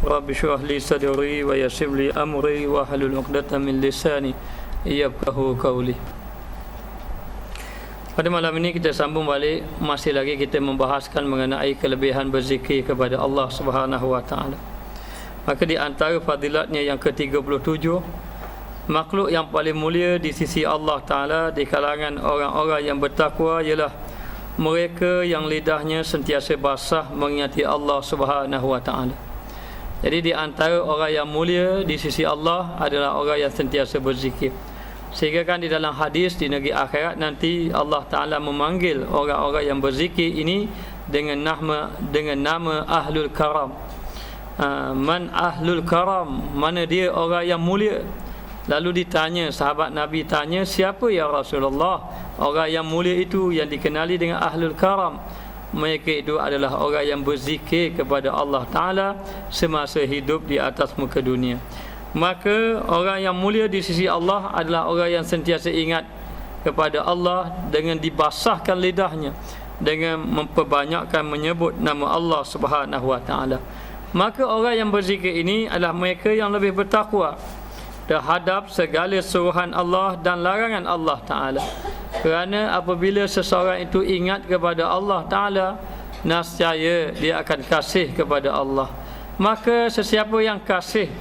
Rabbi shrah li sadri wa yassir li amri wa hlul 'uqdatam min lisani yafqahu qawli. Pada malam ini kita sambung balik, masih lagi kita membahaskan mengenai kelebihan berzikir kepada Allah Subhanahu wa taala. Maka di antara fadilatnya yang ke-37, makhluk yang paling mulia di sisi Allah taala di kalangan orang-orang yang bertakwa ialah mereka yang lidahnya sentiasa basah mengingati Allah Subhanahu wa taala. Jadi di antara orang yang mulia di sisi Allah adalah orang yang sentiasa berzikir. Sehingga kan di dalam hadis di negeri akhirat nanti Allah Ta'ala memanggil orang-orang yang berzikir ini dengan nama Ahlul Karam. Man Ahlul Karam, mana dia orang yang mulia. Lalu ditanya, sahabat Nabi tanya, siapa ya Rasulullah orang yang mulia itu yang dikenali dengan Ahlul Karam? Mereka itu adalah orang yang berzikir kepada Allah Ta'ala semasa hidup di atas muka dunia. Maka orang yang mulia di sisi Allah adalah orang yang sentiasa ingat kepada Allah dengan dibasahkan lidahnya, dengan memperbanyakkan menyebut nama Allah Subhanahu wa taala. Maka orang yang berzikir ini adalah mereka yang lebih bertakwa terhadap segala suruhan Allah dan larangan Allah Ta'ala. Kerana apabila seseorang itu ingat kepada Allah Ta'ala, nescaya dia akan kasih kepada Allah. Maka sesiapa yang kasih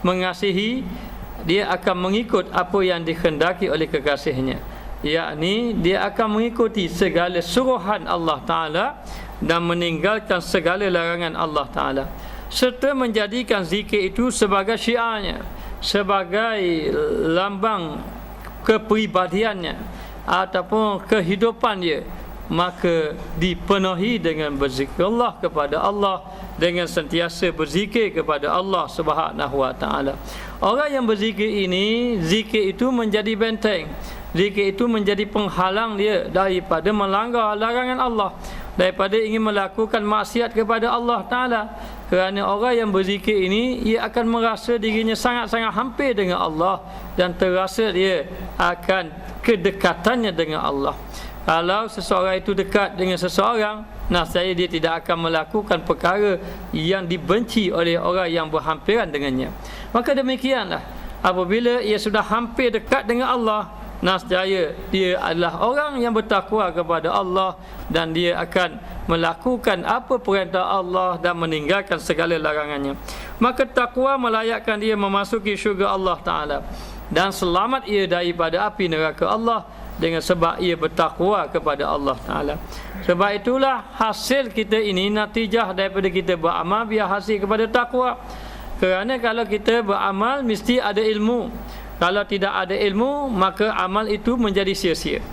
mengasihi, dia akan mengikut apa yang dikehendaki oleh kekasihnya, yakni dia akan mengikuti segala suruhan Allah Ta'ala dan meninggalkan segala larangan Allah Ta'ala, serta menjadikan zikir itu sebagai syiarnya, sebagai lambang kepribadiannya ataupun kehidupan dia. Maka dipenuhi dengan berzikir Allah kepada Allah, dengan sentiasa berzikir kepada Allah Subhanahu wa taala. Orang yang berzikir ini, zikir itu menjadi benteng, zikir itu menjadi penghalang dia daripada melanggar larangan Allah, daripada ingin melakukan maksiat kepada Allah Ta'ala. Kerana orang yang berzikir ini, ia akan merasa dirinya sangat-sangat hampir dengan Allah dan terasa dia akan kedekatannya dengan Allah. Kalau seseorang itu dekat dengan seseorang, nescaya dia tidak akan melakukan perkara yang dibenci oleh orang yang berhampiran dengannya. Maka demikianlah, apabila ia sudah hampir dekat dengan Allah, nescaya dia adalah orang yang bertakwa kepada Allah dan dia akan melakukan apa perintah Allah dan meninggalkan segala larangannya. Maka takwa melayakkan dia memasuki syurga Allah Ta'ala dan selamat ia daripada api neraka Allah dengan sebab ia bertakwa kepada Allah Ta'ala. Sebab itulah hasil kita ini, natijah daripada kita beramal biar hasil kepada takwa. Kerana kalau kita beramal mesti ada ilmu. Kalau tidak ada ilmu, maka amal itu menjadi sia-sia.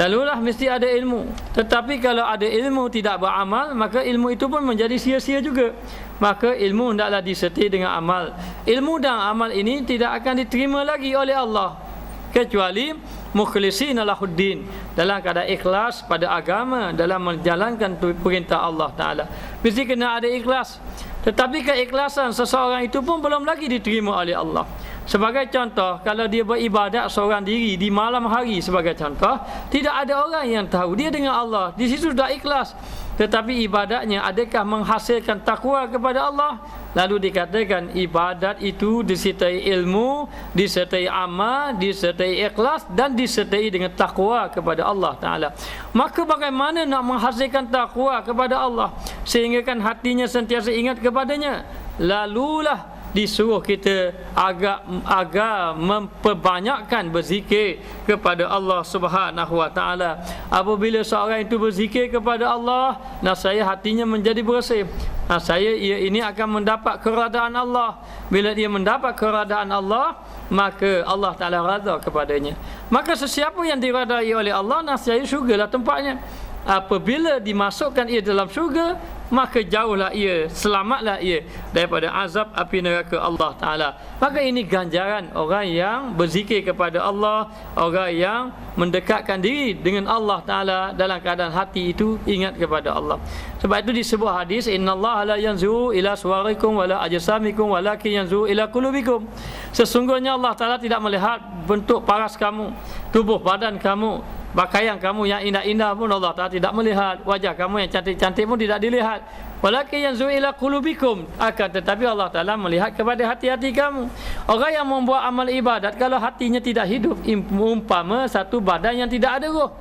Lalulah mesti ada ilmu. Tetapi kalau ada ilmu tidak beramal, maka ilmu itu pun menjadi sia-sia juga. Maka ilmu hendaklah disertai dengan amal. Ilmu dan amal ini tidak akan diterima lagi oleh Allah kecuali mukhlisina lahuddin, dalam keadaan ikhlas pada agama, dalam menjalankan perintah Allah Ta'ala. Mesti kena ada ikhlas. Tetapi keikhlasan seseorang itu pun belum lagi diterima oleh Allah. Sebagai contoh, kalau dia beribadat seorang diri di malam hari sebagai contoh, tidak ada orang yang tahu dia dengan Allah, di situ sudah ikhlas. Tetapi ibadatnya adakah menghasilkan takwa kepada Allah? Lalu dikatakan ibadat itu disertai ilmu, disertai amal, disertai ikhlas dan disertai dengan takwa kepada Allah Ta'ala. Maka bagaimana nak menghasilkan takwa kepada Allah sehingga kan hatinya sentiasa ingat kepadanya? Lalulah disuruh kita agar memperbanyakkan berzikir kepada Allah Subhanahu wa taala. Apabila seorang itu berzikir kepada Allah, nescaya hatinya menjadi bersih. Ia ini akan mendapat keredaan Allah. Bila dia mendapat keredaan Allah, maka Allah Ta'ala redha kepadanya. Maka sesiapa yang diredai oleh Allah, nescaya syurgalah tempatnya. Apabila dimasukkan ia dalam syurga, maka jauhlah ia, selamatlah ia daripada azab api neraka Allah Ta'ala. Maka ini ganjaran orang yang berzikir kepada Allah, orang yang mendekatkan diri dengan Allah Ta'ala dalam keadaan hati itu ingat kepada Allah. Sebab itu di sebuah hadis, innallaha la yanzuru ila suwarikum wala ajsamikum walakin yanzuru ila qulubikum. Sesungguhnya Allah Ta'ala tidak melihat bentuk paras kamu, tubuh badan kamu, Pakaian kamu yang indah-indah pun Allah Ta'ala tidak melihat. Wajah kamu yang cantik-cantik pun tidak dilihat. Walakin yanzuru ila qulubikum, akan tetapi Allah Ta'ala melihat kepada hati-hati kamu. Orang yang membuat amal ibadat kalau hatinya tidak hidup, umpama satu badan yang tidak ada roh,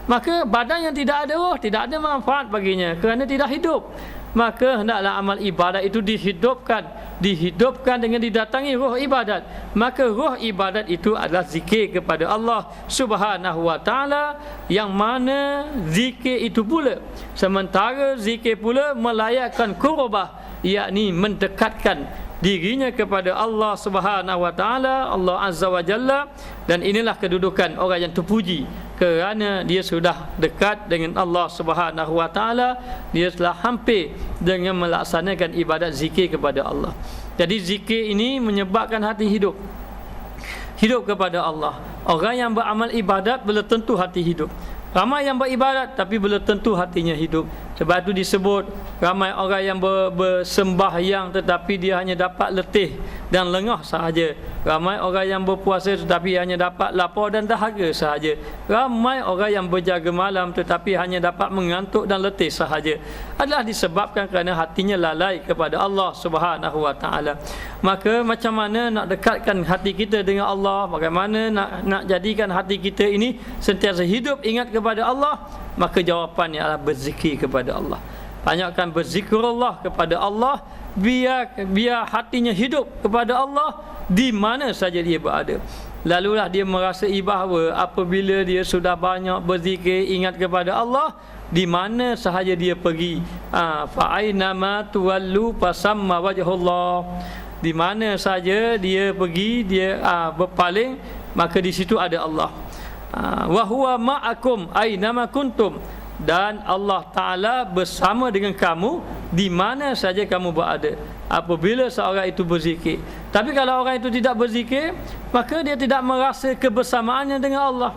maka badan yang tidak ada roh tidak ada manfaat baginya kerana tidak hidup. Maka hendaklah amal ibadat itu dihidupkan dengan didatangi roh ibadat. Maka roh ibadat itu adalah zikir kepada Allah Subhanahu wa taala, yang mana zikir itu pula sementara zikir pula melayakkan qurbah, yakni mendekatkan dirinya kepada Allah Subhanahu wa taala, Allah Azza wa Jalla. Dan inilah kedudukan orang yang terpuji, kerana dia sudah dekat dengan Allah Subhanahu wa taala, dia telah hampir dengan melaksanakan ibadat zikir kepada Allah. Jadi zikir ini menyebabkan hati hidup kepada Allah. Orang yang beramal ibadat belum tentu hati hidup. Ramai yang beribadat tapi belum tentu hatinya hidup. Sebab itu disebut ramai orang yang bersembahyang tetapi dia hanya dapat letih dan lengah sahaja. Ramai orang yang berpuasa tetapi hanya dapat lapar dan dahaga sahaja. Ramai orang yang berjaga malam tetapi hanya dapat mengantuk dan letih sahaja. Adalah disebabkan kerana hatinya lalai kepada Allah Subhanahu wa taala. Maka macam mana nak dekatkan hati kita dengan Allah? Bagaimana nak jadikan hati kita ini sentiasa hidup ingat kepada Allah? Maka jawapannya adalah berzikir kepada Allah. Banyakkan berzikrullah kepada Allah, biar hatinya hidup kepada Allah di mana saja dia berada. Lalulah dia merasai bahawa apabila dia sudah banyak berzikir ingat kepada Allah, di mana sahaja dia pergi, fa ainama tuwallu fasamma wajhullah, di mana saja dia pergi, dia berpaling, maka di situ ada Allah. Wa huwa ma'akum ainama kuntum, dan Allah Ta'ala bersama dengan kamu di mana saja kamu berada apabila seorang itu berzikir. Tapi kalau orang itu tidak berzikir, maka dia tidak merasa kebersamaannya dengan Allah.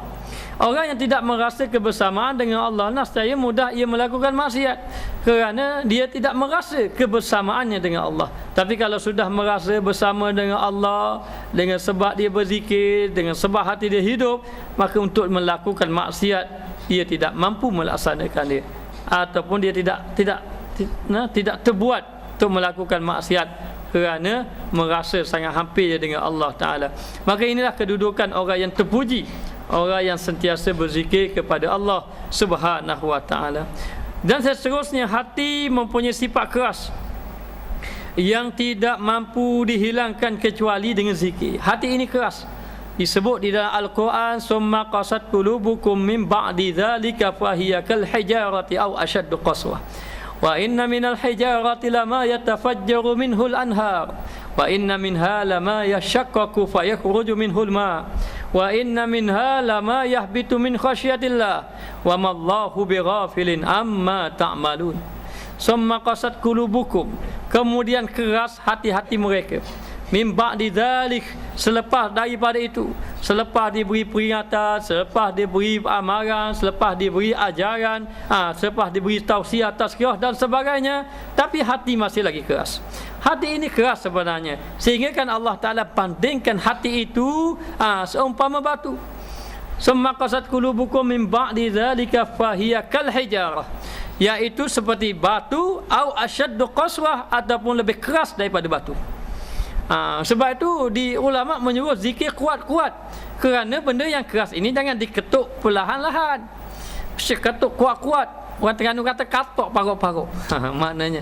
Orang yang tidak merasa kebersamaan dengan Allah, nescaya mudah ia melakukan maksiat kerana dia tidak merasa kebersamaannya dengan Allah. Tapi kalau sudah merasa bersama dengan Allah, dengan sebab dia berzikir, dengan sebab hati dia hidup, maka untuk melakukan maksiat dia tidak mampu melaksanakan dia, ataupun dia tidak terbuat untuk melakukan maksiat kerana merasa sangat hampir dengan Allah Ta'ala. Maka inilah kedudukan orang yang terpuji, orang yang sentiasa berzikir kepada Allah Subhanahu wa taala. Dan seterusnya, hati mempunyai sifat keras yang tidak mampu dihilangkan kecuali dengan zikir. Hati ini keras. Disebut di dalam Al-Quran, summa qasat qulubukum min ba'di dzalika fa hiya kal hijarati aw ashaddu qaswah. Wa inna minal hijarati lama yatafajjaru minhul anhar, wa inna minha lama yashaqqaqu fa yakhruju minhul ma, wa inna minha lama yahbitu min khasyatillah, wa mallahu bighafilin amma ta'malun. Summa qasat qulubukum, kemudian keras hati-hati mereka, min ba'di dzalik, selepas daripada itu, selepas diberi peringatan, selepas diberi amaran, selepas diberi ajaran, selepas diberi tausiah, tazkirah dan sebagainya, tapi hati masih lagi keras. Hati ini keras sebenarnya, sehingga kan Allah Ta'ala bandingkan hati itu seumpama batu. Summa qasat qulubukum min ba'di dzalika fahiya kal hijarah, iaitu seperti batu, au asyaddu qaswah, ataupun lebih keras daripada batu. Sebab itu di ulama menyuruh zikir kuat-kuat, kerana benda yang keras ini jangan diketuk perlahan-lahan, mesti ketuk kuat-kuat. Orang Terengganu kata katok paruk-paruk. Maknanya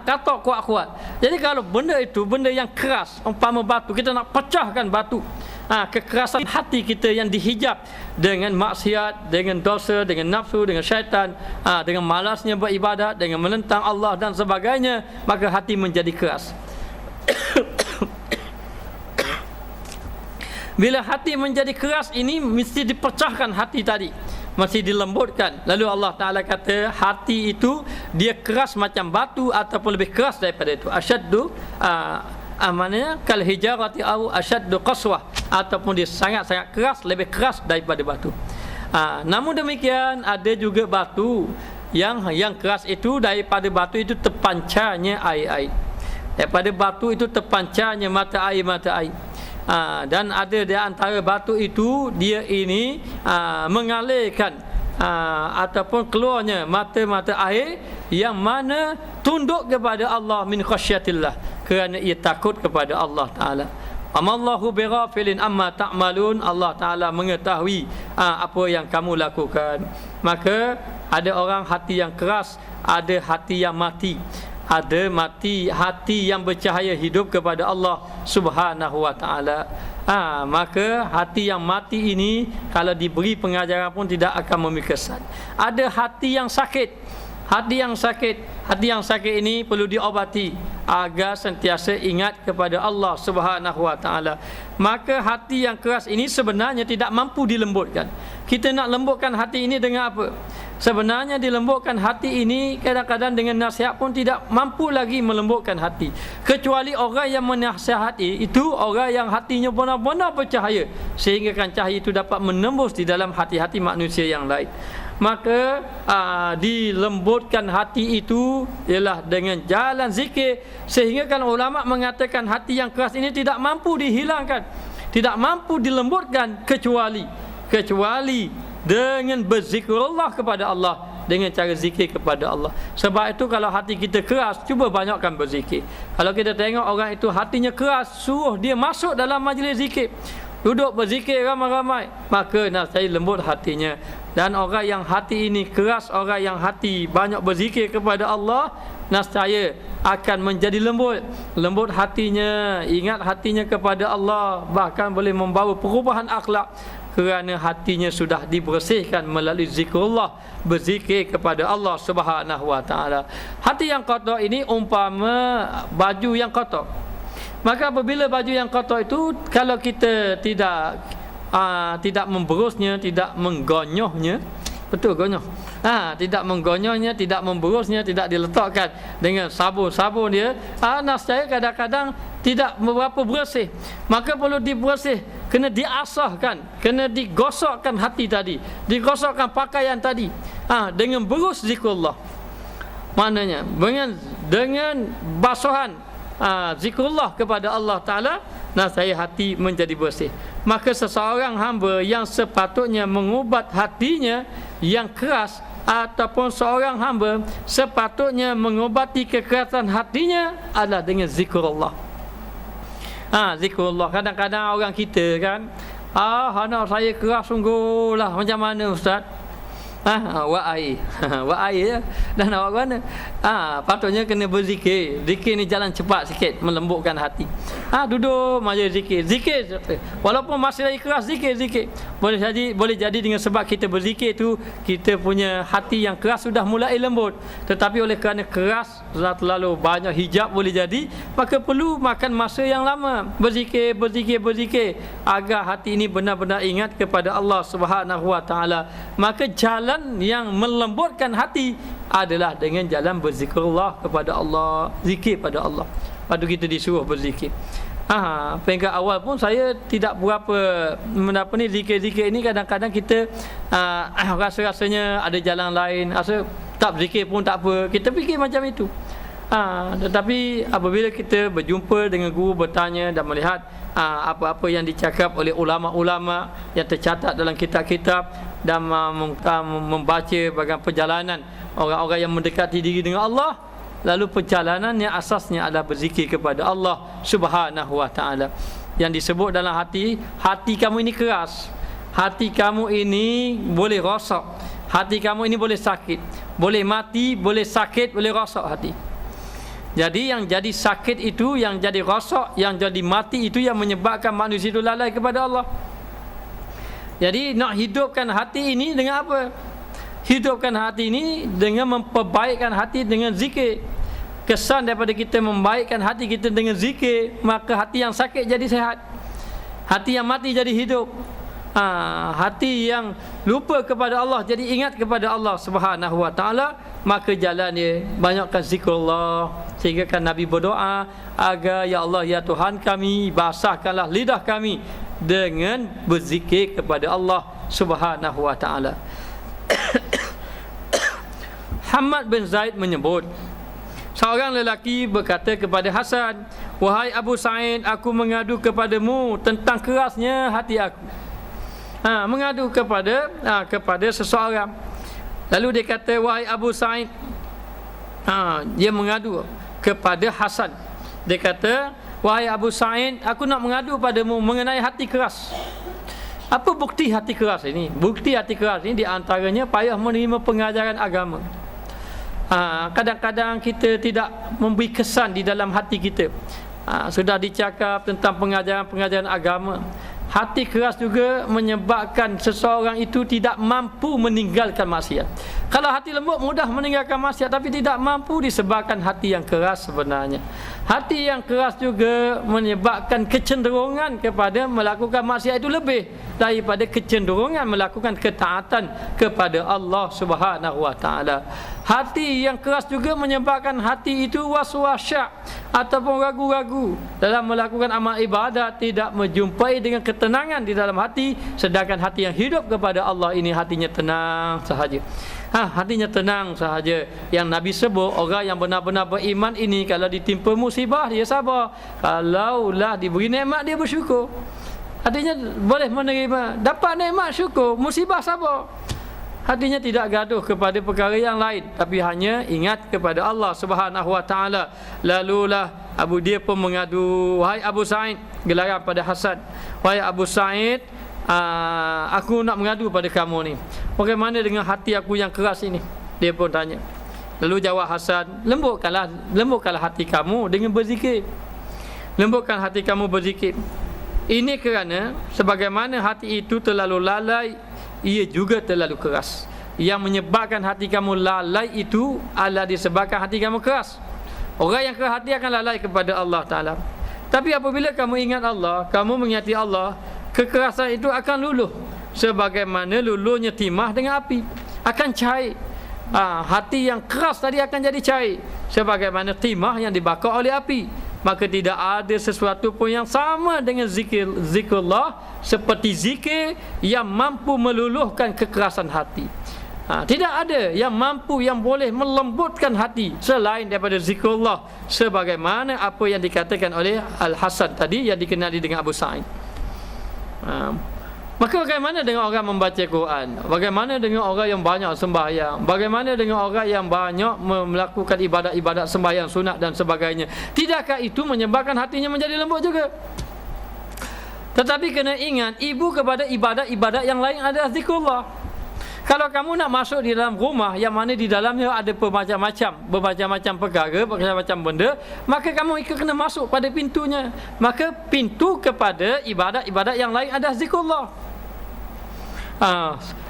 katok kuat-kuat. Jadi kalau benda itu benda yang keras, umpama batu, kita nak pecahkan batu, kekerasan hati kita yang dihijab dengan maksiat, dengan dosa, dengan nafsu, dengan syaitan, dengan malasnya beribadat, dengan menentang Allah dan sebagainya, maka hati menjadi keras. Bila hati menjadi keras ini, mesti dipecahkan hati tadi, mesti dilembutkan. Lalu Allah Ta'ala kata hati itu dia keras macam batu ataupun lebih keras daripada itu. Asyaddu amannya kal hijarati au asyaddu qaswah, ataupun dia sangat-sangat keras, lebih keras daripada batu. Namun demikian, ada juga batu yang keras itu, daripada batu itu terpancarnya air-air. Daripada batu itu terpancarnya mata air. Dan ada di antara batu itu dia ini mengalirkan ataupun keluarnya mata-mata air yang mana tunduk kepada Allah min khasyatillah, kerana ia takut kepada Allah Ta'ala. Amallahu bighafilin amma ta'malun, Allah Ta'ala mengetahui apa yang kamu lakukan. Maka ada orang hati yang keras, ada hati yang mati. Ada hati yang bercahaya hidup kepada Allah Subhanahu wa Ta'ala. Maka hati yang mati ini kalau diberi pengajaran pun tidak akan memikesan. Ada hati yang sakit. Hati yang sakit ini perlu diobati agar sentiasa ingat kepada Allah Subhanahu wa Ta'ala. Maka hati yang keras ini sebenarnya tidak mampu dilembutkan. Kita nak lembutkan hati ini dengan apa? Sebenarnya dilembutkan hati ini kadang-kadang dengan nasihat pun tidak mampu lagi melembutkan hati. Kecuali orang yang menasihati itu orang yang hatinya benar-benar bercahaya, sehingga kan cahaya itu dapat menembus di dalam hati-hati manusia yang lain. Maka dilembutkan hati itu ialah dengan jalan zikir. Sehingga kan ulama mengatakan hati yang keras ini tidak mampu dihilangkan, tidak mampu dilembutkan kecuali dengan berzikrullah kepada Allah, dengan cara zikir kepada Allah. Sebab itu kalau hati kita keras, cuba banyakkan berzikir. Kalau kita tengok orang itu hatinya keras, suruh dia masuk dalam majlis zikir, duduk berzikir ramai-ramai, maka nasai lembut hatinya. Dan orang yang hati ini keras, orang yang hati banyak berzikir kepada Allah, nascaya akan menjadi lembut hatinya, ingat hatinya kepada Allah, bahkan boleh membawa perubahan akhlak, kerana hatinya sudah dibersihkan melalui zikrullah, berzikir kepada Allah Subhanahu wa Ta'ala. Hati yang kotor ini umpama baju yang kotor. Maka apabila baju yang kotor itu, kalau kita tidak memberusnya, tidak menggonyohnya, betul gonyoh, tidak menggonyohnya, tidak memberusnya, tidak diletakkan dengan sabun dia, nascaya kadang-kadang tidak berapa bersih. Maka perlu dibersih, kena diasahkan, kena digosokkan hati tadi, digosokkan pakaian tadi, dengan berus zikrullah. Maknanya dengan basuhan zikrullah kepada Allah Ta'ala, nascaya hati menjadi bersih. Maka seseorang hamba yang sepatutnya mengubat hatinya yang keras, ataupun seorang hamba sepatutnya mengubati kekerasan hatinya adalah dengan zikrullah. Zikrullah. Kadang-kadang orang kita kan, anak saya keras sungguh lah, macam mana ustaz? Wa'ai ya. Dan awak mana? Patutnya kena berzikir. Zikir ni jalan cepat sikit, melembutkan hati. Duduk majlis zikir. Walaupun masih lagi keras, zikir. Boleh jadi dengan sebab kita berzikir tu, kita punya hati yang keras sudah mulai lembut. Tetapi oleh kerana keras, terlalu banyak hijab boleh jadi, maka perlu makan masa yang lama, berzikir agar hati ini benar-benar ingat kepada Allah Subhanahu wa Ta'ala. Maka jalan yang melembutkan hati adalah dengan jalan berzikrullah kepada Allah, zikir pada Allah. Padu kita disuruh berzikir. Peringkat awal pun saya tidak berapa mendapat ni zikir-zikir ini, kadang-kadang kita rasa-rasanya ada jalan lain, rasa tak berzikir pun tak apa, kita fikir macam itu. Tetapi apabila kita berjumpa dengan guru, bertanya dan melihat apa-apa yang dicakap oleh ulama-ulama yang tercatat dalam kitab-kitab, dan membaca bagaimana perjalanan orang-orang yang mendekati diri dengan Allah, lalu perjalanan yang asasnya adalah berzikir kepada Allah Subhanahu wa Ta'ala. Yang disebut dalam hati kamu ini keras, hati kamu ini boleh rosak, hati kamu ini boleh sakit, boleh mati, boleh sakit, boleh rosak hati. Jadi yang jadi sakit itu, yang jadi rosak, yang jadi mati itu yang menyebabkan manusia itu lalai kepada Allah. Jadi nak hidupkan hati ini dengan apa? Hidupkan hati ini dengan memperbaikkan hati dengan zikir. Kesan daripada kita membaikkan hati kita dengan zikir, maka hati yang sakit jadi sehat, hati yang mati jadi hidup, hati yang lupa kepada Allah jadi ingat kepada Allah Subhanahu wa Ta'ala. Maka jalan dia banyakkan zikrullah. Sehingga kan Nabi berdoa agar ya Allah ya Tuhan kami, basahkanlah lidah kami dengan berzikir kepada Allah Subhanahu wa Ta'ala. Hamad bin Zaid menyebut, seorang lelaki berkata kepada Hasan, wahai Abu Sa'id, aku mengadu kepadamu tentang kerasnya hati aku. Mengadu kepada seseorang. Lalu dia kata, wahai Abu Sa'id, dia mengadu kepada Hasan. Dia kata, wahai Abu Sa'id, aku nak mengadu padamu mengenai hati keras. Apa bukti hati keras ini? Bukti hati keras ini di antaranya payah menerima pengajaran agama. Kadang-kadang kita tidak memberi kesan di dalam hati kita. Sudah dicakap tentang pengajaran-pengajaran agama. Hati keras juga menyebabkan seseorang itu tidak mampu meninggalkan maksiat. Kalau hati lembut mudah meninggalkan maksiat, tapi tidak mampu disebabkan hati yang keras sebenarnya. Hati yang keras juga menyebabkan kecenderungan kepada melakukan maksiat itu lebih daripada kecenderungan melakukan ketaatan kepada Allah Subhanahu wa taala. Hati yang keras juga menyebabkan hati itu waswasyak ataupun ragu-ragu dalam melakukan amal ibadat, tidak menjumpai dengan ketenangan di dalam hati. Sedangkan hati yang hidup kepada Allah ini hatinya tenang sahaja. Hatinya tenang sahaja. Yang Nabi sebut, orang yang benar-benar beriman ini kalau ditimpa musibah dia sabar, kalaulah diberi nikmat dia bersyukur. Artinya boleh menerima, dapat nikmat syukur, musibah sabar. Hatinya tidak gaduh kepada perkara yang lain, tapi hanya ingat kepada Allah Subhanahu wa taala. Lalulah Abu dia pun mengadu, wahai Abu Sa'id, gelaran pada Hasan, wahai Abu Sa'id, aku nak mengadu pada kamu ni. Bagaimana dengan hati aku yang keras ini? Dia pun tanya. Lalu jawab Hasan, lembutkanlah hati kamu dengan berzikir. Lembutkan hati kamu berzikir. Ini kerana sebagaimana hati itu terlalu lalai, ia juga terlalu keras. Yang menyebabkan hati kamu lalai itu adalah disebabkan hati kamu keras. Orang yang keras hati akan lalai kepada Allah Ta'ala. Tapi apabila kamu ingat Allah, kamu mengingati Allah, kekerasan itu akan luluh. Sebagaimana luluhnya timah dengan api, akan cair. Hati yang keras tadi akan jadi cair, sebagaimana timah yang dibakar oleh api. Maka tidak ada sesuatu pun yang sama dengan zikrullah seperti zikir yang mampu meluluhkan kekerasan hati. Tidak ada yang mampu, yang boleh melembutkan hati selain daripada zikrullah, sebagaimana apa yang dikatakan oleh Al-Hasan tadi yang dikenali dengan Abu Sa'id. Maka bagaimana dengan orang membaca Quran? Bagaimana dengan orang yang banyak sembahyang? Bagaimana dengan orang yang banyak melakukan ibadat-ibadat sembahyang sunat dan sebagainya? Tidakkah itu menyebabkan hatinya menjadi lembut juga? Tetapi kena ingat, ibu kepada ibadat-ibadat yang lain adalah zikrullah. Kalau kamu nak masuk di dalam rumah yang mana di dalamnya ada bermacam-macam perkara, bermacam-macam benda, maka kamu kena masuk pada pintunya. Maka pintu kepada ibadat-ibadat yang lain adalah zikrullah.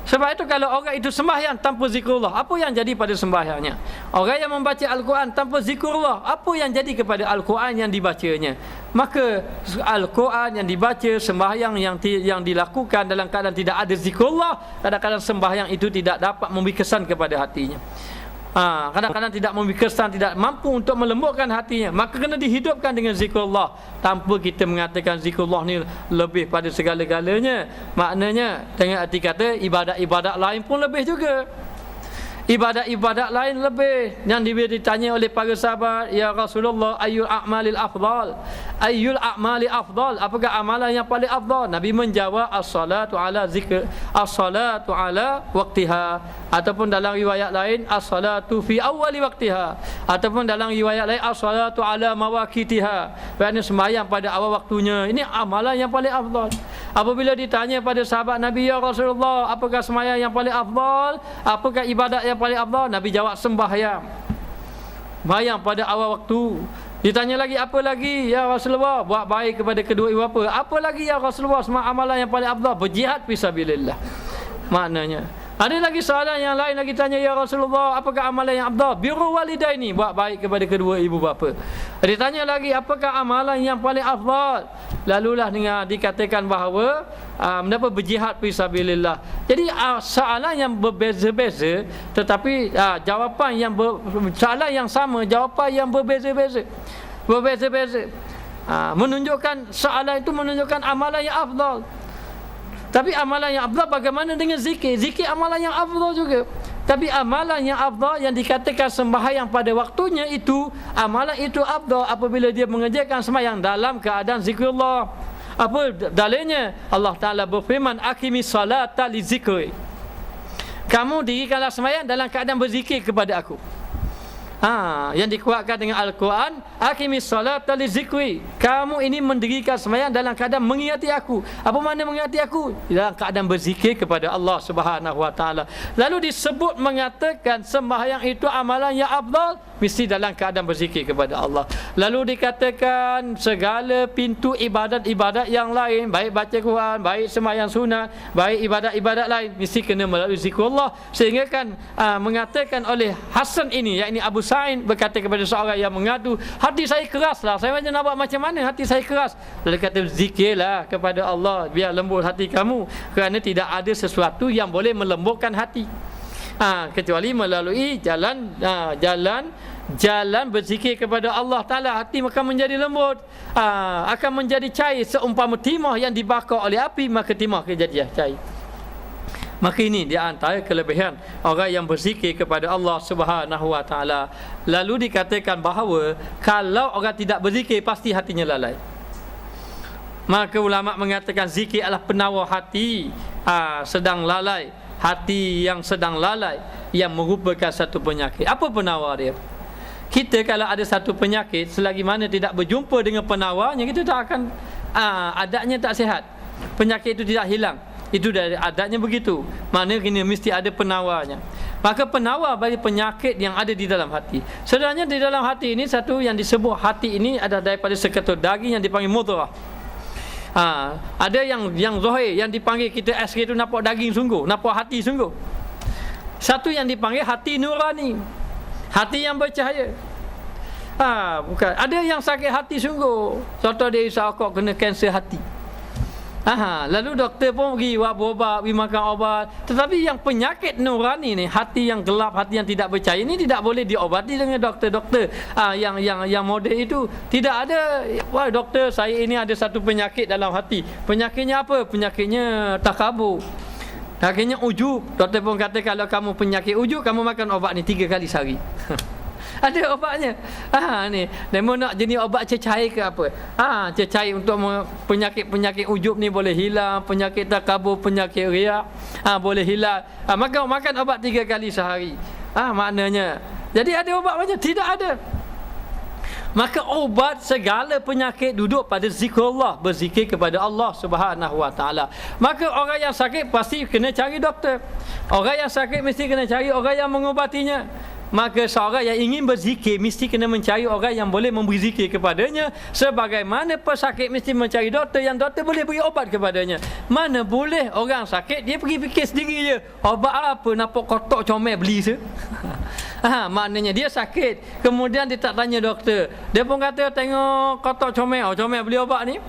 Sebab itu kalau orang itu sembahyang tanpa zikrullah, apa yang jadi pada sembahyangnya? Orang yang membaca Al-Quran tanpa zikrullah, apa yang jadi kepada Al-Quran yang dibacanya? Maka Al-Quran yang dibaca, sembahyang yang dilakukan dalam keadaan tidak ada zikrullah, kadang-kadang sembahyang itu tidak dapat memberi kesan kepada hatinya. Kadang-kadang tidak memberi kesan, tidak mampu untuk melembutkan hatinya. Maka kena dihidupkan dengan zikrullah. Tanpa kita mengatakan zikrullah ni lebih pada segala-galanya, maknanya dengan arti kata ibadat-ibadat lain pun lebih juga. Ibadat-ibadat lain lebih. Yang ditanya oleh para sahabat, ya Rasulullah, ayyul a'malil afdal? Ayyul a'mali afdal? Apakah amalan yang paling afdal? Nabi menjawab, as-salatu ala zikr, as-salatu ala waqtiha. Ataupun dalam riwayat lain, as-salatu fi awwali waqtiha. Ataupun dalam riwayat lain, as-salatu ala mawaqitiha. Berarti sembahyang pada awal waktunya. Ini amalan yang paling afdal. Apabila ditanya pada sahabat Nabi, ya Rasulullah, apakah sembahyang yang paling afdal? Apakah ibadat yang paling afdal? Nabi jawab, sembahyang. Sembahyang pada awal waktu. Ditanya lagi, apa lagi ya Rasulullah? Buat baik kepada kedua ibu bapa. Apa lagi ya Rasulullah? Semua amalan yang paling afdal, berjihad fisabilillah. Maknanya ada lagi soalan yang lain lagi tanya, ya Rasulullah, apakah amalan yang afdal? Birrul walidaini, buat baik kepada kedua ibu bapa. Ditanya lagi, apakah amalan yang paling afdal? Lalulah dengan dikatakan bahawa mendapat berjihad fisabilillah. Jadi soalan yang berbeza-beza, tetapi jawapan yang soalan yang sama, jawapan yang berbeza-beza. Menunjukkan soalan itu menunjukkan amalan yang afdal. Tapi amalan yang afdal bagaimana dengan zikir? Zikir amalan yang afdal juga. Tapi amalan yang afdal yang dikatakan sembahyang pada waktunya itu, amalan itu afdal apabila dia mengerjakan sembahyang dalam keadaan zikrullah. Apa dalilnya? Allah Ta'ala berfirman, aqimis salata li zikri. Kamu dirikanlah sembahyang dalam keadaan berzikir kepada aku. Yang dikuatkan dengan Al-Quran, aqimis salata li zikri. Kamu ini mendirikan sembahyang dalam keadaan mengingati aku. Apa makna mengingati aku? Dalam keadaan berzikir kepada Allah Subhanahu wa taala. Lalu disebut mengatakan sembahyang itu amalan yang afdal mesti dalam keadaan berzikir kepada Allah. Lalu dikatakan segala pintu ibadat-ibadat yang lain, baik baca Quran, baik sembahyang sunat, baik ibadat-ibadat lain, mesti kena melalui zikrullah. Sehingga kan mengatakan oleh Hasan ini, yakni Abu Sa'id, berkata kepada seorang yang mengadu, hati saya keraslah, saya macam nak buat macam mana, hati saya keras. Lalu kata, zikirlah kepada Allah biar lembut hati kamu, kerana tidak ada sesuatu yang boleh melembutkan hati kecuali melalui jalan berzikir kepada Allah Ta'ala. Hati akan menjadi lembut, akan menjadi cair seumpama timah yang dibakar oleh api, maka timah akan jadi cair. Maka ini di antara kelebihan orang yang berzikir kepada Allah Subhanahu wa taala. Lalu dikatakan bahawa kalau orang tidak berzikir pasti hatinya lalai. Maka ulama mengatakan zikir adalah penawar hati sedang lalai, hati yang sedang lalai, yang merupakan satu penyakit. Apa penawar dia? Kita kalau ada satu penyakit, selagi mana tidak berjumpa dengan penawarnya, kita tak akan adatnya tak sihat. Penyakit itu tidak hilang. Itu dari adatnya begitu. Maknanya kena mesti ada penawarnya. Maka penawar bagi penyakit yang ada di dalam hati. Sebenarnya di dalam hati ini, satu yang disebut hati ini adalah daripada seketul daging yang dipanggil mudghah. Ada yang zahir, yang dipanggil kita X-ray itu nampak daging sungguh, nampak hati sungguh. Satu yang dipanggil hati nurani, hati yang bercahaya. Bukan. Ada yang sakit hati sungguh. Contoh dia isyak kena kanser hati. Lalu doktor pun pergi buat berubat, pergi makan obat. Tetapi yang penyakit nurani ni, hati yang gelap, hati yang tidak percaya ni, tidak boleh diobati dengan doktor-doktor yang moden itu. Tidak ada, wah doktor, saya ini ada satu penyakit dalam hati. Penyakitnya apa? Penyakitnya takabur. Akhirnya ujub. Doktor pun kata kalau kamu penyakit ujub, kamu makan obat ni 3 kali sehari. Ada obatnya. Ni demo nak jenis obat cecair ke apa? Cecair untuk penyakit ujub ni boleh hilang, penyakit takabur, penyakit riak boleh hilang. Makan obat 3 kali sehari. Maknanya. Jadi ada obat macam tidak ada. Maka obat segala penyakit duduk pada zikrullah, berzikir kepada Allah Subhanahu wa taala. Maka orang yang sakit pasti kena cari doktor. Orang yang sakit mesti kena cari orang yang mengobatinya. Maka seorang yang ingin berzikir mesti kena mencari orang yang boleh memberi zikir kepadanya. Sebagaimana pesakit mesti mencari doktor yang doktor boleh beri obat kepadanya. Mana boleh orang sakit dia pergi fikir sendiri je, obat apa, nampak kotak comel beli se. Maknanya dia sakit, kemudian dia tak tanya doktor. Dia pun kata tengok kotak comel, comel beli obat ni.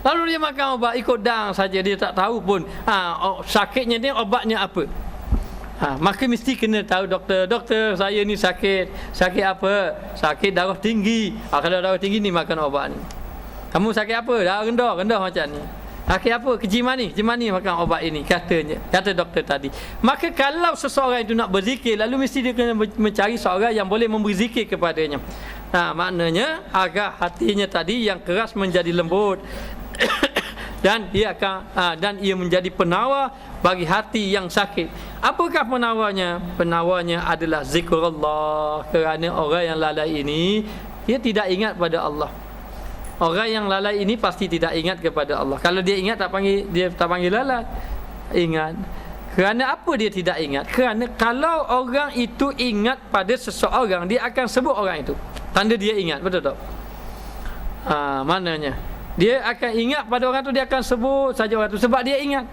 Lalu dia makan obat ikut dang saja, dia tak tahu pun sakitnya dia obatnya apa. Maka mesti kena tahu doktor, saya ni sakit apa? Sakit darah tinggi. Kalau darah tinggi ni makan obat ni. Kamu sakit apa? Darah rendah macam ni. Sakit apa? Kejiman ni makan obat ini, kata doktor tadi. Maka kalau seseorang itu nak berzikir, lalu mesti dia kena mencari seorang yang boleh memberi zikir kepadanya. Maknanya agar hatinya tadi yang keras menjadi lembut. Dan ia menjadi penawar bagi hati yang sakit. Apakah penawarnya? Penawarnya adalah zikrullah. Kerana orang yang lalai ini, dia tidak ingat pada Allah. Orang yang lalai ini pasti tidak ingat kepada Allah. Kalau dia ingat dia tak panggil lalai. Ingat. Kerana apa dia tidak ingat? Kerana kalau orang itu ingat pada seseorang, dia akan sebut orang itu. Tanda dia ingat, betul tak? Maknanya dia akan ingat pada orang tu, dia akan sebut saja orang tu sebab dia ingat.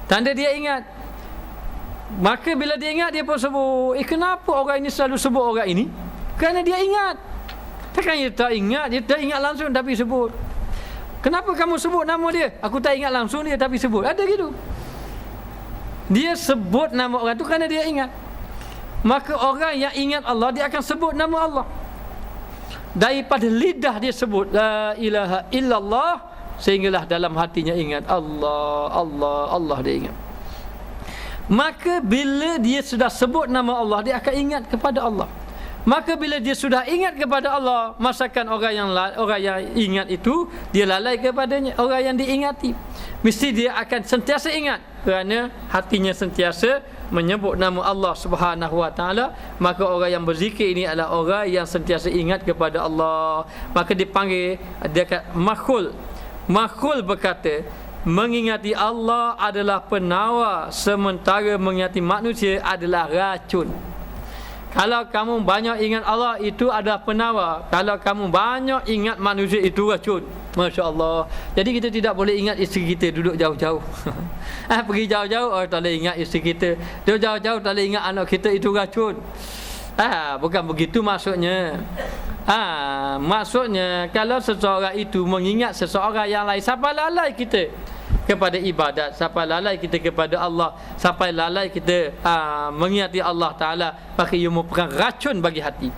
Tanda dia ingat. Maka bila dia ingat, dia pun sebut. Kenapa orang ini selalu sebut orang ini? Kerana dia ingat. Takkan dia tak ingat, dia tak ingat langsung tapi sebut. Kenapa kamu sebut nama dia? Aku tak ingat langsung dia tapi sebut. Ada gitu. Dia sebut nama orang tu kerana dia ingat. Maka orang yang ingat Allah, dia akan sebut nama Allah. Daripada lidah dia sebut la ilaha illallah, sehinggalah dalam hatinya ingat Allah dia ingat. Maka bila dia sudah sebut nama Allah, dia akan ingat kepada Allah. Maka bila dia sudah ingat kepada Allah, masakan orang yang ingat itu, dia lalai kepadanya. Orang yang diingati, mesti dia akan sentiasa ingat, kerana hatinya sentiasa menyebut nama Allah Subhanahu wa taala. Maka orang yang berzikir ini adalah orang yang sentiasa ingat kepada Allah. Maka dipanggil, dia kata Makhul. Makhul berkata, mengingati Allah adalah penawar, sementara mengingati manusia adalah racun. Kalau kamu banyak ingat Allah, itu adalah penawar. Kalau kamu banyak ingat manusia, itu racun. Masya Allah. Jadi kita tidak boleh ingat isteri kita duduk jauh-jauh. Pergi jauh-jauh, tak boleh ingat isteri kita. Dia jauh-jauh, tak boleh ingat anak kita, itu racun. Bukan begitu maksudnya. Maksudnya, kalau seseorang itu mengingat seseorang yang lain, siapa lalai kita kepada ibadat, sampai lalai kita kepada Allah, sampai lalai kita mengingati Allah Ta'ala, maka ia merupakan racun bagi hati.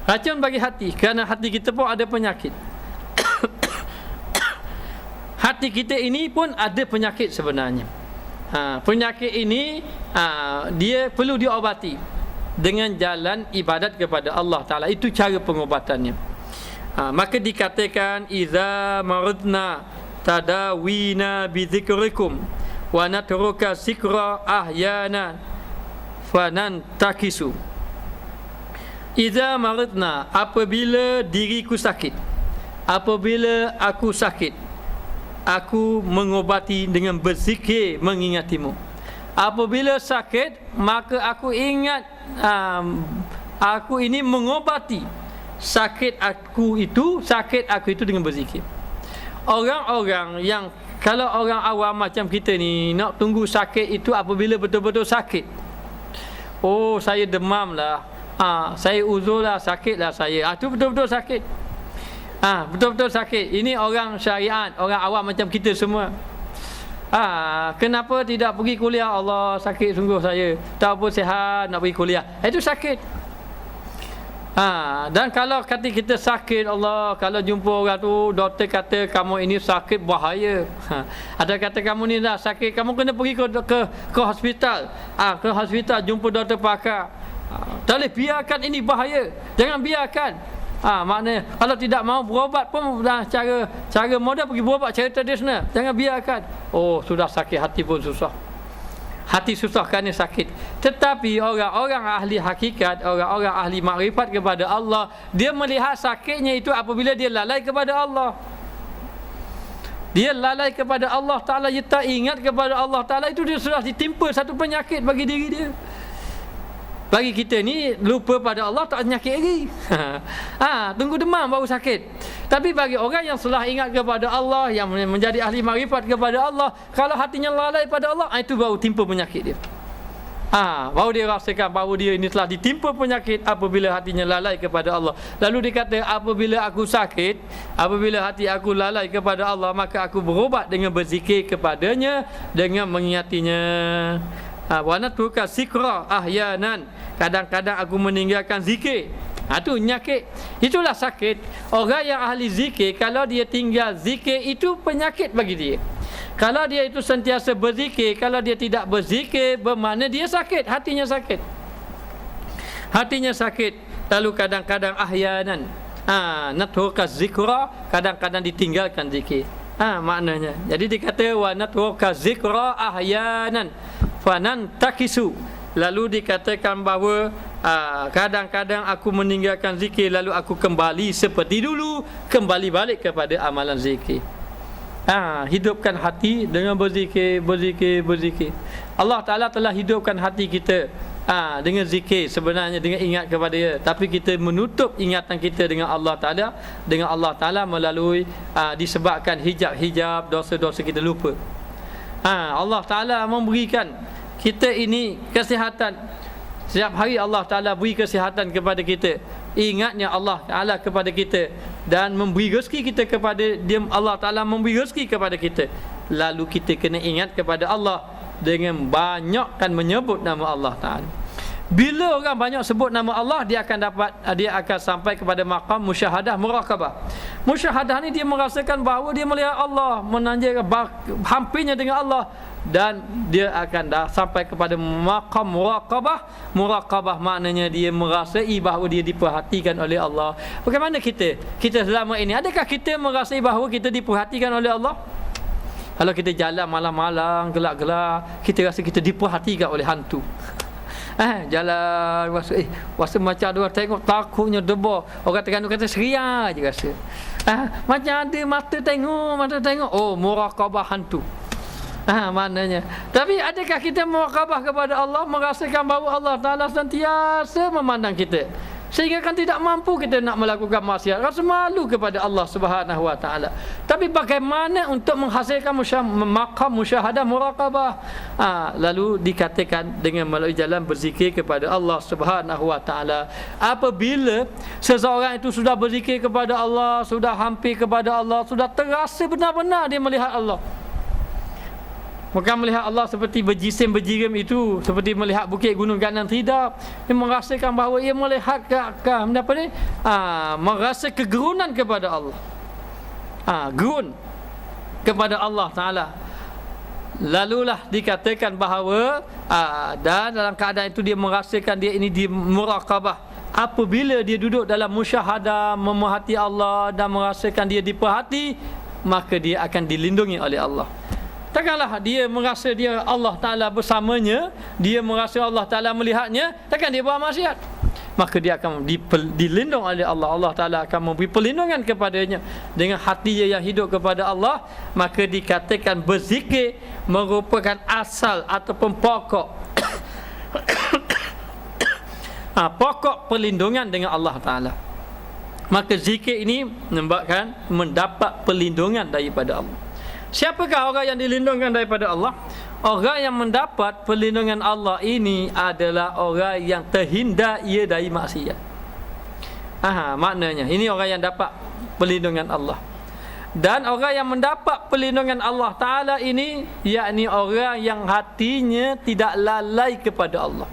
Racun bagi hati, kerana hati kita pun ada penyakit. Hati kita ini pun ada penyakit sebenarnya. Penyakit ini dia perlu diobati dengan jalan ibadat kepada Allah Ta'ala. Itu cara pengobatannya. Maka dikatakan, iza maradna tadawina bidzikrikum wa natruka zikra ahyana fanan takisu. Idza maradna, apabila diriku sakit, apabila aku sakit, aku mengobati dengan berzikir mengingatimu. Apabila sakit, maka aku ingat, aku ini mengobati sakit aku itu dengan berzikir. Orang-orang yang, kalau orang awam macam kita ni, nak tunggu sakit itu apabila betul-betul sakit. Oh, saya demam lah, saya uzur lah, sakit lah saya. Itu betul-betul sakit. Betul-betul sakit. Ini orang syariat, orang awam macam kita semua. Kenapa tidak pergi kuliah? Allah, sakit sungguh saya, tak apa, sihat nak pergi kuliah. Itu sakit. Dan kalau kata kita sakit, Allah, kalau jumpa orang tu, doktor kata kamu ini sakit bahaya. Ada kata kamu ni dah sakit, kamu kena pergi ke hospital. Ke hospital jumpa doktor pakar. Tak boleh biarkan ini bahaya. Jangan biarkan. Maknanya kalau tidak mau berobat pun cara modal pergi berobat cara tradisional. Jangan biarkan. Oh, sudah sakit hati pun susah. Hati susah kerana sakit. Tetapi orang-orang ahli hakikat, orang-orang ahli makrifat kepada Allah, dia melihat sakitnya itu apabila dia lalai kepada Allah. Dia lalai kepada Allah Ta'ala, dia tak ingat kepada Allah Ta'ala, itu dia sudah ditimpa satu penyakit bagi diri dia. Bagi kita ni, lupa pada Allah tak penyakit lagi. Tunggu demam baru sakit. Tapi bagi orang yang telah ingat kepada Allah, yang menjadi ahli makrifat kepada Allah, kalau hatinya lalai pada Allah, itu baru timpa penyakit dia. Baru dia rasakan bahawa dia ini telah ditimpa penyakit apabila hatinya lalai kepada Allah. Lalu dia kata, apabila aku sakit, apabila hati aku lalai kepada Allah, maka aku berobat dengan berzikir kepadanya, dengan mengingatinya. Wa natruka zikra ahyanan, kadang-kadang aku meninggalkan zikir. Itu penyakit. Itulah sakit. Orang yang ahli zikir, kalau dia tinggal zikir, itu penyakit bagi dia. Kalau dia itu sentiasa berzikir, kalau dia tidak berzikir, bermakna dia sakit, hatinya sakit. Hatinya sakit. Lalu kadang-kadang ahyanan, natruka zikra, kadang-kadang ditinggalkan zikir. Maknanya. Jadi dikata wa natruka zikra ahyanan fanan takisu. Lalu dikatakan bahawa kadang-kadang aku meninggalkan zikir, lalu aku kembali seperti dulu, kembali balik kepada amalan zikir. Hidupkan hati dengan berzikir. Allah Ta'ala telah hidupkan hati kita dengan zikir, sebenarnya dengan ingat kepada dia. Tapi kita menutup ingatan kita dengan Allah Ta'ala melalui disebabkan hijab-hijab, dosa-dosa kita lupa. Allah Ta'ala memberikan kita ini kesihatan. Setiap hari Allah Ta'ala beri kesihatan kepada kita. Ingatnya Allah Ta'ala kepada kita dan memberi rezeki kita kepada dia. Allah Ta'ala memberi rezeki kepada kita. Lalu kita kena ingat kepada Allah dengan banyakkan menyebut nama Allah Ta'ala. Bila orang banyak sebut nama Allah, dia akan sampai kepada maqam musyahadah muraqabah. Musyahadah ni dia merasakan bahawa dia melihat Allah, menanjak hampirnya dengan Allah, dan dia akan dah sampai kepada maqam muraqabah. Muraqabah maknanya dia merasai bahawa dia diperhatikan oleh Allah. Bagaimana kita selama ini, adakah kita merasai bahawa kita diperhatikan oleh Allah? Kalau kita jalan malam-malam, gelap-gelap, kita rasa kita diperhatikan oleh hantu. Jalan rasa macam ada orang tengok, takutnya debar. Orang Terengganu kata seria je rasa. Macam ada mata tengok. Oh, muraqabah hantu. Maknanya. Tapi adakah kita muraqabah kepada Allah, merasakan bahawa Allah Ta'ala sentiasa memandang kita, sehingga kan tidak mampu kita nak melakukan maksiat, rasa malu kepada Allah Subhanahu Wa Ta'ala. Tapi bagaimana untuk menghasilkan maqam musyahadah muraqabah? Lalu dikatakan dengan melalui jalan berzikir kepada Allah Subhanahu Wa Ta'ala. Apabila seseorang itu sudah berzikir kepada Allah, sudah hampir kepada Allah, sudah terasa benar-benar dia melihat Allah. Bukan melihat Allah seperti berjisim berjirim itu, seperti melihat bukit gunung kanan, tidak. Dia merasakan bahawa ia melihat merasa kegerunan kepada Allah. Gerun kepada Allah Ta'ala. Lalulah dikatakan bahawa dan dalam keadaan itu dia merasakan dia ini di muraqabah. Apabila dia duduk dalam musyahadah, memerhati Allah dan merasakan dia diperhati, maka dia akan dilindungi oleh Allah. Takkanlah dia merasa dia Allah Ta'ala bersamanya, dia merasa Allah Ta'ala melihatnya, takkan dia buat maksiat. Maka dia akan dilindung oleh Allah. Allah Ta'ala akan memberi perlindungan kepadanya dengan hati dia yang hidup kepada Allah. Maka dikatakan berzikir merupakan asal ataupun pokok pokok perlindungan dengan Allah Ta'ala. Maka zikir ini menyebabkan mendapat perlindungan daripada Allah. Siapakah orang yang dilindungkan daripada Allah? Orang yang mendapat perlindungan Allah ini adalah orang yang terhindar ia dari maksiat. Maknanya ini orang yang dapat perlindungan Allah. Dan orang yang mendapat perlindungan Allah Ta'ala ini, yakni orang yang hatinya tidak lalai kepada Allah.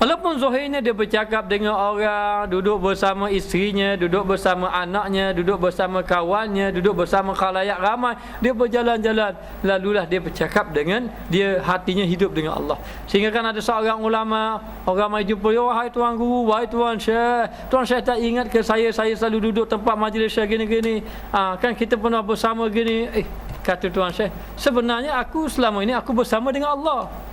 Walaupun zahirnya dia bercakap dengan orang, duduk bersama isterinya, duduk bersama anaknya, duduk bersama kawannya, duduk bersama khalayak ramai, dia berjalan-jalan, lalulah dia bercakap dengan dia, hatinya hidup dengan Allah. Sehingga kan ada seorang ulama, orang mai jumpa, wahai tuan guru, wahai tuan syekh tak ingat ke saya selalu duduk tempat majlis syekh gini-gini, kan kita pernah bersama gini. Kata tuan syekh, sebenarnya aku selama ini aku bersama dengan Allah.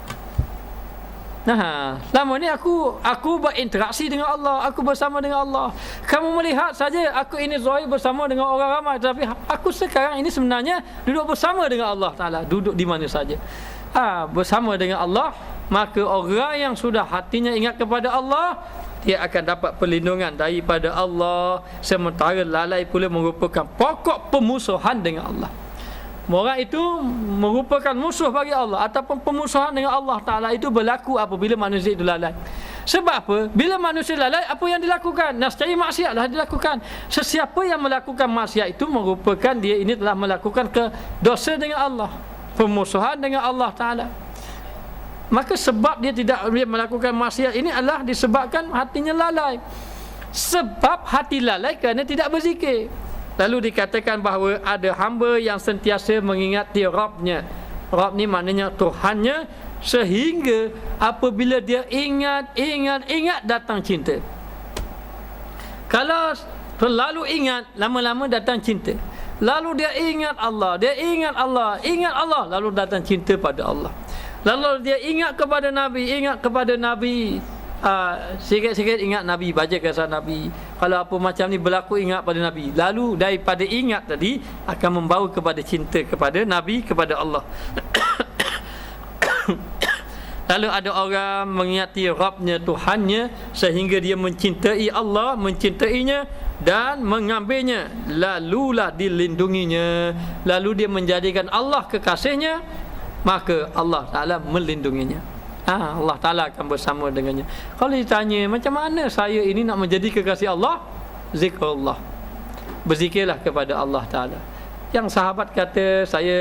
Lama ni aku berinteraksi dengan Allah, aku bersama dengan Allah. Kamu melihat saja aku ini zahir bersama dengan orang ramai, tapi aku sekarang ini sebenarnya duduk bersama dengan Allah Ta'ala, duduk di mana saja. Bersama dengan Allah. Maka orang yang sudah hatinya ingat kepada Allah, dia akan dapat perlindungan daripada Allah. Sementara lalai pula merupakan pokok pemusuhan dengan Allah. Orang itu merupakan musuh bagi Allah, ataupun pemusuhan dengan Allah Ta'ala itu berlaku apabila manusia itu lalai. Sebab apa? Bila manusia lalai, apa yang dilakukan? Nescaya maksiatlah dilakukan. Sesiapa yang melakukan maksiat itu merupakan dia ini telah melakukan dosa dengan Allah, pemusuhan dengan Allah Ta'ala. Maka sebab dia melakukan maksiat ini adalah disebabkan hatinya lalai. Sebab hati lalai kerana tidak berzikir. Lalu dikatakan bahawa ada hamba yang sentiasa mengingati Rabbnya. Rabb ni maknanya Tuhannya, sehingga apabila dia ingat datang cinta. Kalau terlalu ingat, lama-lama datang cinta. Lalu dia ingat Allah, lalu datang cinta pada Allah. Lalu dia ingat kepada Nabi, sikit-sikit ingat Nabi, baca kisah Nabi. Kalau apa macam ni berlaku, ingat pada Nabi. Lalu daripada ingat tadi akan membawa kepada cinta kepada Nabi, kepada Allah. Lalu ada orang mengingati Rabbnya, Tuhannya, sehingga dia mencintai Allah, mencintainya dan mengambilnya. Lalulah dilindunginya. Lalu dia menjadikan Allah kekasihnya, maka Allah Ta'ala melindunginya. Allah Ta'ala akan bersama dengannya. Kalau ditanya macam mana saya ini nak menjadi kekasih Allah, zikrullah, berzikirlah kepada Allah Ta'ala. Yang sahabat kata, saya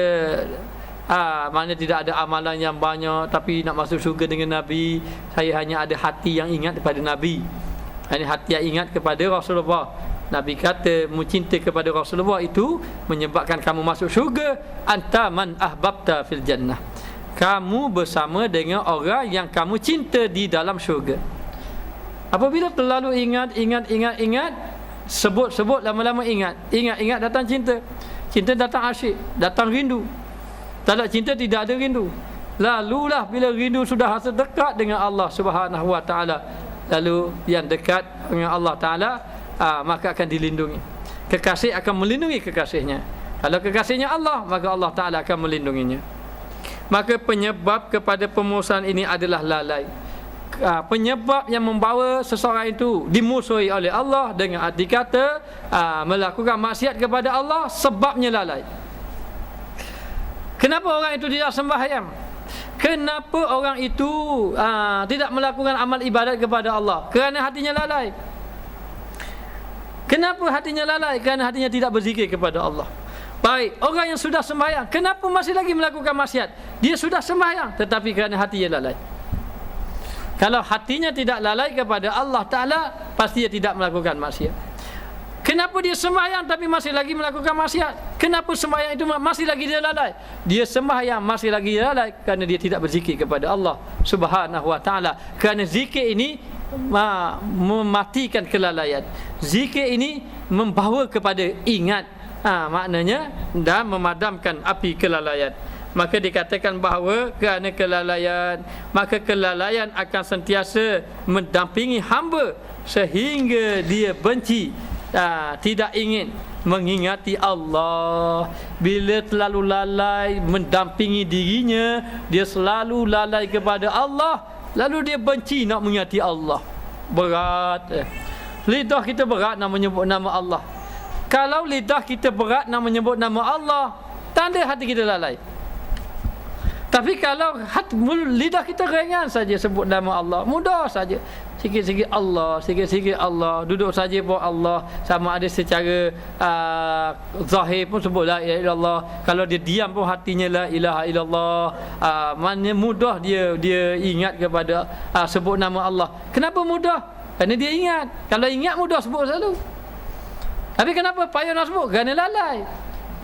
mana tidak ada amalan yang banyak, tapi nak masuk syurga dengan Nabi, saya hanya ada hati yang ingat kepada Nabi, hanya hati yang ingat kepada Rasulullah. Nabi kata, mencinta kepada Rasulullah itu menyebabkan kamu masuk syurga. Anta man ahbabta fil jannah. kamu bersama dengan orang yang kamu cinta di dalam syurga. Apabila terlalu ingat, sebut lama-lama ingat datang cinta. Cinta datang asyik, datang rindu. Tak ada cinta, tidak ada rindu. Lalulah bila rindu sudah rasa dekat dengan Allah Subhanahu wa taala, lalu yang dekat dengan Allah taala, maka akan dilindungi. Kekasih akan melindungi kekasihnya. Kalau kekasihnya Allah, maka Allah taala akan melindunginya. Maka penyebab kepada pemusuhan ini adalah lalai. Penyebab yang membawa seseorang itu dimusuhi oleh Allah dengan arti kata melakukan maksiat kepada Allah, sebabnya lalai. Kenapa orang itu tidak sembahyang? Kenapa orang itu tidak melakukan amal ibadat kepada Allah? Kerana hatinya lalai. Kenapa hatinya lalai? Kerana hatinya tidak berzikir kepada Allah. Baik, orang yang sudah sembahyang, kenapa masih lagi melakukan maksiat? Dia sudah sembahyang, tetapi kerana hatinya lalai. Kalau hatinya tidak lalai kepada Allah Ta'ala, pasti dia tidak melakukan maksiat. Kenapa dia sembahyang tapi masih lagi melakukan maksiat? Kenapa sembahyang itu masih lagi dia lalai? Dia sembahyang masih lagi lalai kerana dia tidak berzikir kepada Allah Subhanahu wa Ta'ala. Kerana zikir ini mematikan kelalaian. Zikir ini membawa kepada ingat, maknanya, dan memadamkan api kelalaian. Maka dikatakan bahawa kerana kelalaian, maka kelalaian akan sentiasa mendampingi hamba sehingga dia benci, tidak ingin mengingati Allah. Bila terlalu lalai mendampingi dirinya, dia selalu lalai kepada Allah, lalu dia benci nak mengingati Allah. Berat. Lidah kita berat nak menyebut nama Allah. Kalau lidah kita berat nak menyebut nama Allah, tanda hati kita lalai. Tapi kalau lidah kita ringan saja sebut nama Allah, mudah saja. Sikit-sikit Allah, sikit-sikit Allah, duduk saja pun Allah. Sama ada secara zahir pun sebut la ilaha illallah. Kalau dia diam pun hatinya la ilaha illallah. Mana mudah dia ingat kepada sebut nama Allah. Kenapa mudah? Kerana dia ingat. Kalau ingat mudah sebut selalu. Tapi kenapa payah nak sebut? Kerana lalai.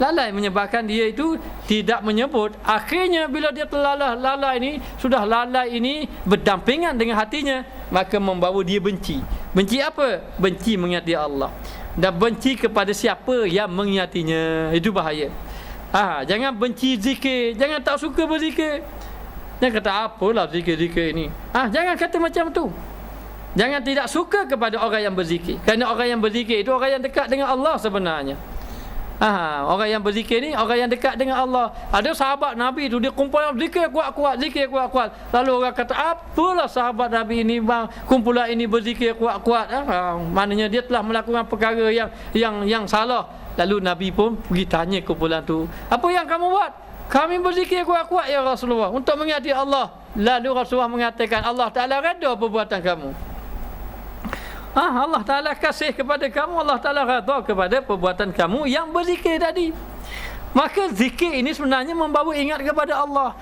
Lalai menyebabkan dia itu tidak menyebut. Akhirnya bila dia lalai ini, sudah lalai ini berdampingan dengan hatinya, maka membawa dia benci. Benci apa? Benci mengingati Allah, dan benci kepada siapa yang mengingatinya. Itu bahaya. Jangan benci zikir, jangan tak suka berzikir. Jangan kata apalah zikir-zikir ini. Jangan kata macam tu. Jangan tidak suka kepada orang yang berzikir. Kerana orang yang berzikir itu orang yang dekat dengan Allah sebenarnya. Orang yang berzikir ni orang yang dekat dengan Allah. Ada sahabat Nabi tu dia kumpulan zikir kuat-kuat, zikir kuat-kuat. Lalu orang kata, apalah sahabat Nabi ini bang, kumpulan ini berzikir kuat-kuat. Maknanya dia telah melakukan perkara yang salah. Lalu Nabi pun pergi tanya kumpulan tu, apa yang kamu buat? Kami berzikir kuat-kuat ya Rasulullah untuk mengingati Allah. Lalu Rasulullah mengatakan, Allah Ta'ala redha perbuatan kamu. Allah Ta'ala kasih kepada kamu, Allah Ta'ala redha kepada perbuatan kamu yang berzikir tadi. Maka zikir ini sebenarnya membawa ingat kepada Allah.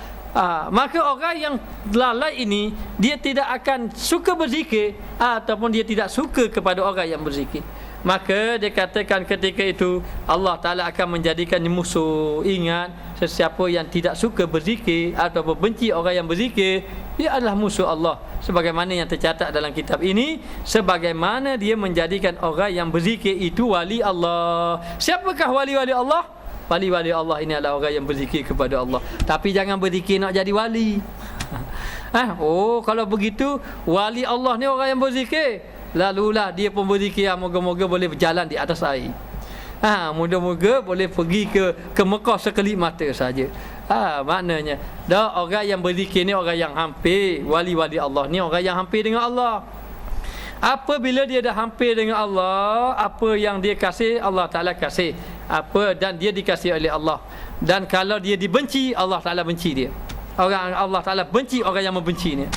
Maka orang yang lalai ini, dia tidak akan suka berzikir, ataupun dia tidak suka kepada orang yang berzikir. Maka dia katakan ketika itu Allah Ta'ala akan menjadikan musuh. Ingat, sesiapa yang tidak suka berzikir atau benci orang yang berzikir, dia adalah musuh Allah. Sebagaimana yang tercatat dalam kitab ini, sebagaimana dia menjadikan orang yang berzikir itu wali Allah. Siapakah wali-wali Allah? Wali-wali Allah ini adalah orang yang berzikir kepada Allah. Tapi jangan berzikir nak jadi wali. Kalau begitu, wali Allah ni orang yang berzikir, lalulah dia pun berzikir, moga-moga boleh berjalan di atas air. Moga-moga boleh pergi ke Mekah sekelip mata saja. Maknanya orang yang berzikir ni orang yang hampir, wali-wali Allah ni orang yang hampir dengan Allah. Apabila dia dah hampir dengan Allah, apa yang dia kasih Allah Ta'ala kasih. Dan dia dikasih oleh Allah. Dan kalau dia dibenci, Allah Ta'ala benci dia. Allah Ta'ala benci orang yang membencinya.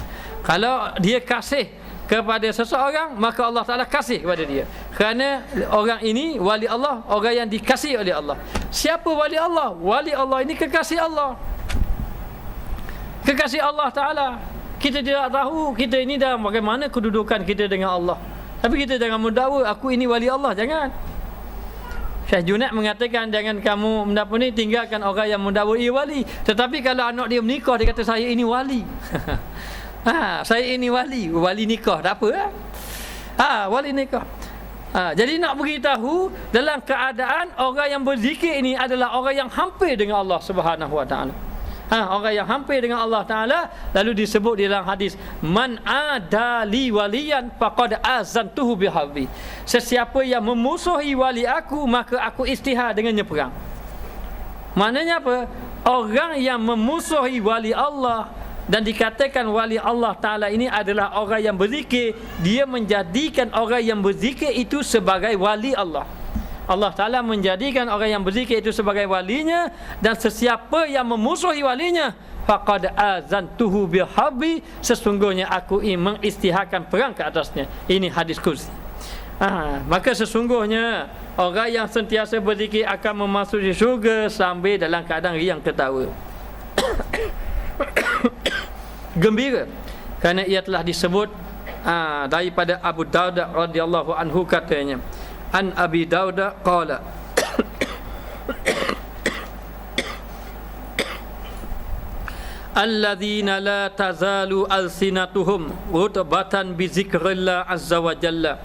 Kalau dia kasih kepada seseorang, maka Allah Ta'ala kasih kepada dia. Kerana orang ini wali Allah, orang yang dikasih oleh Allah. Siapa wali Allah? Wali Allah ini kekasih Allah, kekasih Allah Ta'ala. Kita tidak tahu kita ini dalam bagaimana kedudukan kita dengan Allah, tapi kita jangan mendakwa aku ini wali Allah. Jangan. Syekh Junaid mengatakan jangan kamu mendapat ni tinggalkan orang yang mendakwa wali. Tetapi kalau anak dia menikah dia kata saya ini wali. Saya ini wali nikah tak apa. Wali nikah. Jadi nak beritahu dalam keadaan orang yang berzikir ini adalah orang yang hampir dengan Allah Subhanahu Wa Taala. Orang yang hampir dengan Allah Ta'ala. Lalu disebut di dalam hadis, man adali waliyan faqad azantuhu biharbi. Sesiapa yang memusuhi wali aku, maka aku istihar dengannya perang. Maknanya apa? Orang yang memusuhi wali Allah dan dikatakan wali Allah Ta'ala ini adalah orang yang berzikir, dia menjadikan orang yang berzikir itu sebagai wali Allah. Allah Ta'ala menjadikan orang yang berzikir itu sebagai walinya. Dan sesiapa yang memusuhi walinya, faqad azantuhu biharbi, sesungguhnya aku mengistiharkan perang ke atasnya. Ini hadis kursi. Maka sesungguhnya orang yang sentiasa berzikir akan memasuki syurga sambil dalam keadaan riang ketawa. Gembira, kerana ia telah disebut daripada Abu Darda radhiyallahu anhu, katanya, an Abi Darda qala alladzina la tazalu alsinatuhum rutbatan bi zikrillah azza wa jalla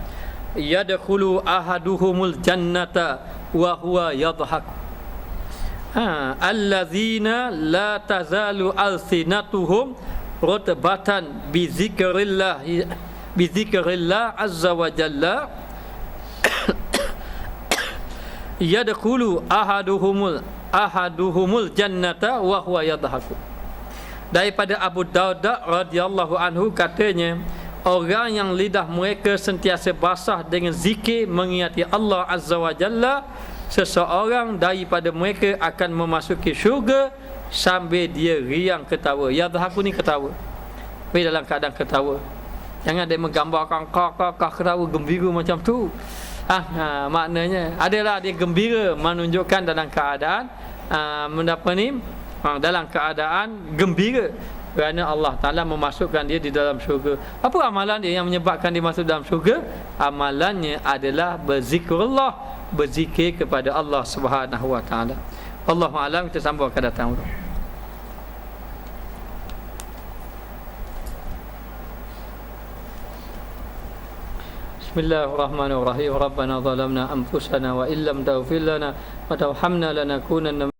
yadkhulu ahaduhumul jannata wa huwa yadhhak. Alladzina la tazalu alsinatuhum rutbatan bi zikrillah azza wa jalla yadkhulu ahaduhumul jannata wa huwa yadhaku. Daripada Abu Darda radhiyallahu anhu, katanya, orang yang lidah mereka sentiasa basah dengan zikir mengingati Allah azza wa jalla, seseorang daripada mereka akan memasuki syurga sambil dia riang ketawa. Yadhaku ni ketawa, dalam keadaan ketawa. Jangan dia menggambarkan kak ketawa gembira macam tu. Maknanya adalah dia gembira, menunjukkan dalam keadaan mendapat ni dalam keadaan gembira kerana Allah Ta'ala memasukkan dia di dalam syurga. Apa amalan dia yang menyebabkan dia masuk dalam syurga? Amalannya adalah berzikrullah, berzikir kepada Allah Subhanahu Wa Ta'ala. Allahu a'lam. Kita sambung akan datang. Bismillahirrahmanirrahim. Rabbana zalamna anfusana wa illam taghfir lana wa tarhamna lanakunanna